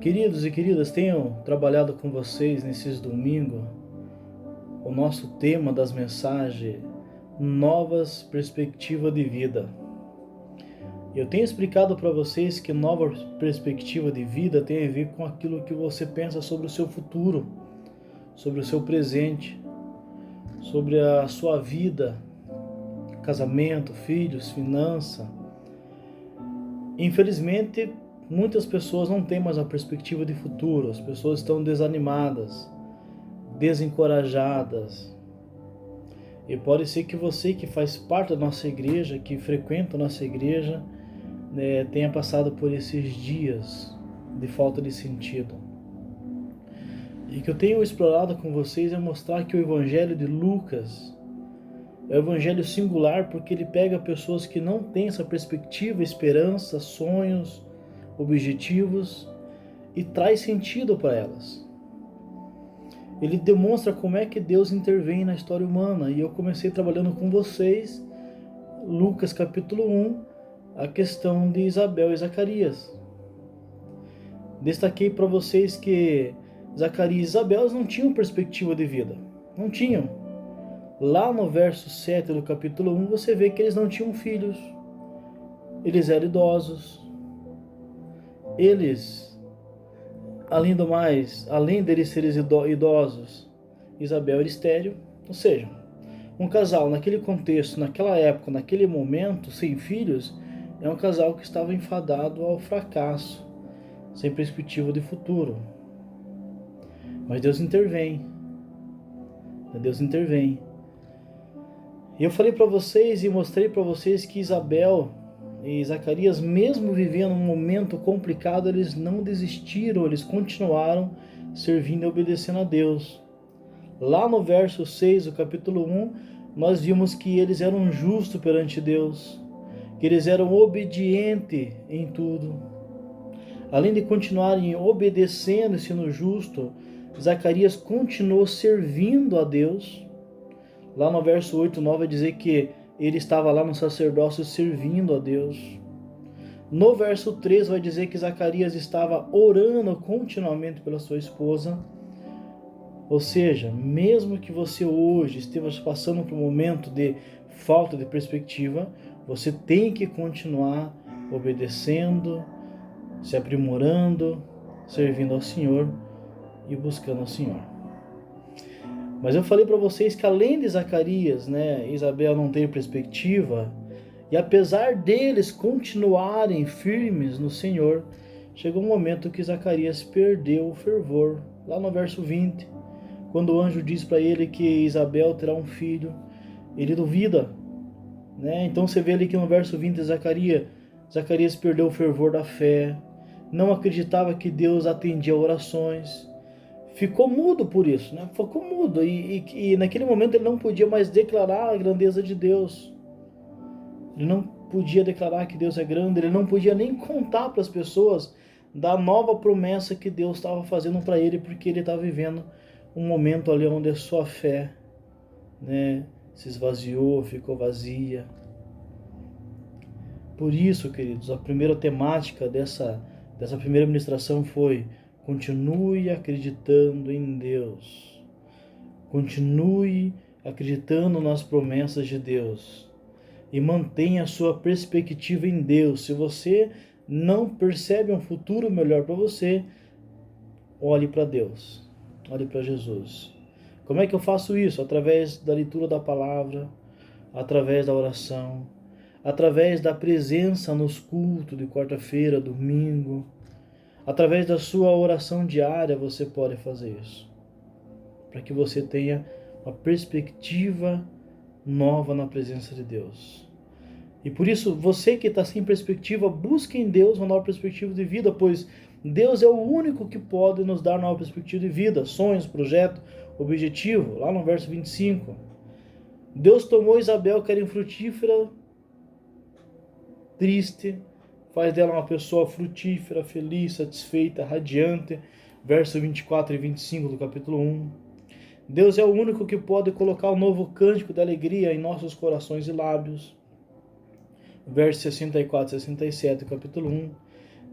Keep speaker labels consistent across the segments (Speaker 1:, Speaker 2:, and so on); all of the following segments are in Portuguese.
Speaker 1: Queridos e queridas, tenho trabalhado com vocês nesses domingos o nosso tema das mensagens, novas perspectivas de vida. Eu tenho explicado para vocês que nova perspectiva de vida tem a ver com aquilo que você pensa sobre o seu futuro, sobre o seu presente, sobre a sua vida, casamento, filhos, finança. Infelizmente, muitas pessoas não têm mais a perspectiva de futuro, as pessoas estão desanimadas, desencorajadas. E pode ser que você que faz parte da nossa igreja, que frequenta a nossa igreja, tenha passado por esses dias de falta de sentido. E o que eu tenho explorado com vocês é mostrar que o Evangelho de Lucas é um evangelho singular porque ele pega pessoas que não têm essa perspectiva, esperança, sonhos, objetivos e traz sentido para elas. Ele demonstra como é que Deus intervém na história humana. E eu comecei trabalhando com vocês, Lucas capítulo 1, a questão de Isabel e Zacarias. Destaquei para vocês que Zacarias e Isabel não tinham perspectiva de vida. Não tinham. Lá no verso 7 do capítulo 1, você vê que eles não tinham filhos. Eles eram idosos. Eles, além do mais, além deles serem idosos, Isabel era estéril. Ou seja, um casal naquele contexto, naquela época, naquele momento, sem filhos, é um casal que estava enfadado ao fracasso, sem perspectiva de futuro. Mas Deus intervém. Deus intervém. E eu falei para vocês e mostrei para vocês que Isabel e Zacarias, mesmo vivendo um momento complicado, eles não desistiram, eles continuaram servindo e obedecendo a Deus. Lá no verso 6 do capítulo 1, nós vimos que eles eram justos perante Deus, que eles eram obedientes em tudo. Além de continuarem obedecendo e sendo justo, Zacarias continuou servindo a Deus. Lá no verso 8 e 9 vai dizer que ele estava lá no sacerdócio servindo a Deus. No verso 3 vai dizer que Zacarias estava orando continuamente pela sua esposa. Ou seja, mesmo que você hoje esteja passando por um momento de falta de perspectiva, você tem que continuar obedecendo, se aprimorando, servindo ao Senhor e buscando ao Senhor. Mas eu falei para vocês que além de Zacarias, Isabel não ter perspectiva, e apesar deles continuarem firmes no Senhor, chegou um momento que Zacarias perdeu o fervor. Lá no verso 20, quando o anjo diz para ele que Isabel terá um filho, ele duvida. Então você vê ali que no verso 20 Zacarias perdeu o fervor da fé, não acreditava que Deus atendia orações. Ficou mudo por isso, ficou mudo e naquele momento ele não podia mais declarar a grandeza de Deus. Ele não podia declarar que Deus é grande, ele não podia nem contar para as pessoas da nova promessa que Deus estava fazendo para ele, porque ele estava vivendo um momento ali onde a sua fé se esvaziou, ficou vazia. Por isso, queridos, a primeira temática dessa primeira ministração foi: continue acreditando em Deus. Continue acreditando nas promessas de Deus. E mantenha a sua perspectiva em Deus. Se você não percebe um futuro melhor para você, olhe para Deus. Olhe para Jesus. Como é que eu faço isso? Através da leitura da palavra, através da oração, através da presença nos cultos de quarta-feira, domingo. Através da sua oração diária você pode fazer isso, para que você tenha uma perspectiva nova na presença de Deus. E por isso, você que está sem perspectiva, busque em Deus uma nova perspectiva de vida, pois Deus é o único que pode nos dar nova perspectiva de vida, sonhos, projeto, objetivo. Lá no verso 25, Deus tomou Isabel, que era infrutífera, triste, faz dela uma pessoa frutífera, feliz, satisfeita, radiante. Verso 24 e 25 do capítulo 1. Deus é o único que pode colocar um novo cântico de alegria em nossos corações e lábios. Verso 64 e 67 do capítulo 1.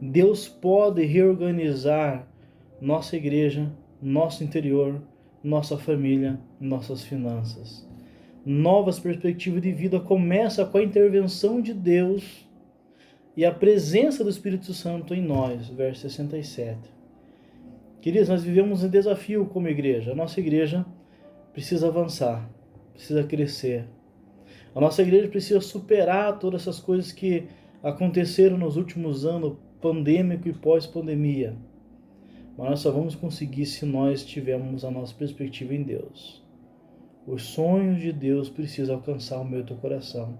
Speaker 1: Deus pode reorganizar nossa igreja, nosso interior, nossa família, nossas finanças. Novas perspectivas de vida começam com a intervenção de Deus e a presença do Espírito Santo em nós. Verso 67. Queridos, nós vivemos um desafio como igreja. A nossa igreja precisa avançar, precisa crescer. A nossa igreja precisa superar todas essas coisas que aconteceram nos últimos anos, pandêmico e pós-pandemia. Mas nós só vamos conseguir se nós tivermos a nossa perspectiva em Deus. Os sonhos de Deus precisam alcançar o meu e o teu coração.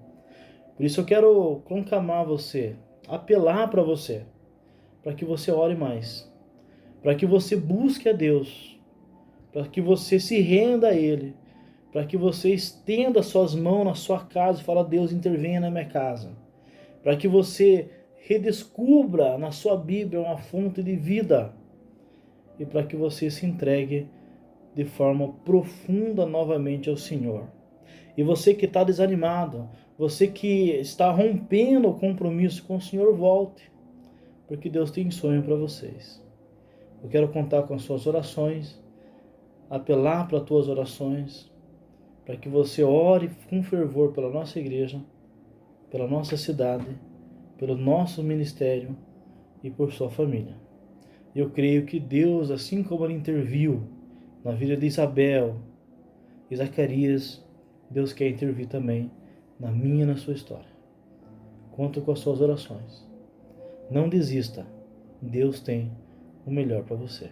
Speaker 1: Por isso eu quero conclamar você, apelar para você, para que você ore mais, para que você busque a Deus, para que você se renda a Ele, para que você estenda suas mãos na sua casa e fale: Deus, intervenha na minha casa, para que você redescubra na sua Bíblia uma fonte de vida e para que você se entregue de forma profunda novamente ao Senhor. E você que está desanimado, você que está rompendo o compromisso com o Senhor, volte, porque Deus tem sonho para vocês. Eu quero contar com as suas orações, apelar para as tuas orações, para que você ore com fervor pela nossa igreja, pela nossa cidade, pelo nosso ministério e por sua família. Eu creio que Deus, assim como Ele interviu na vida de Isabel e Zacarias, Deus quer intervir também na minha e na sua história. Conto com as suas orações. Não desista. Deus tem o melhor para você.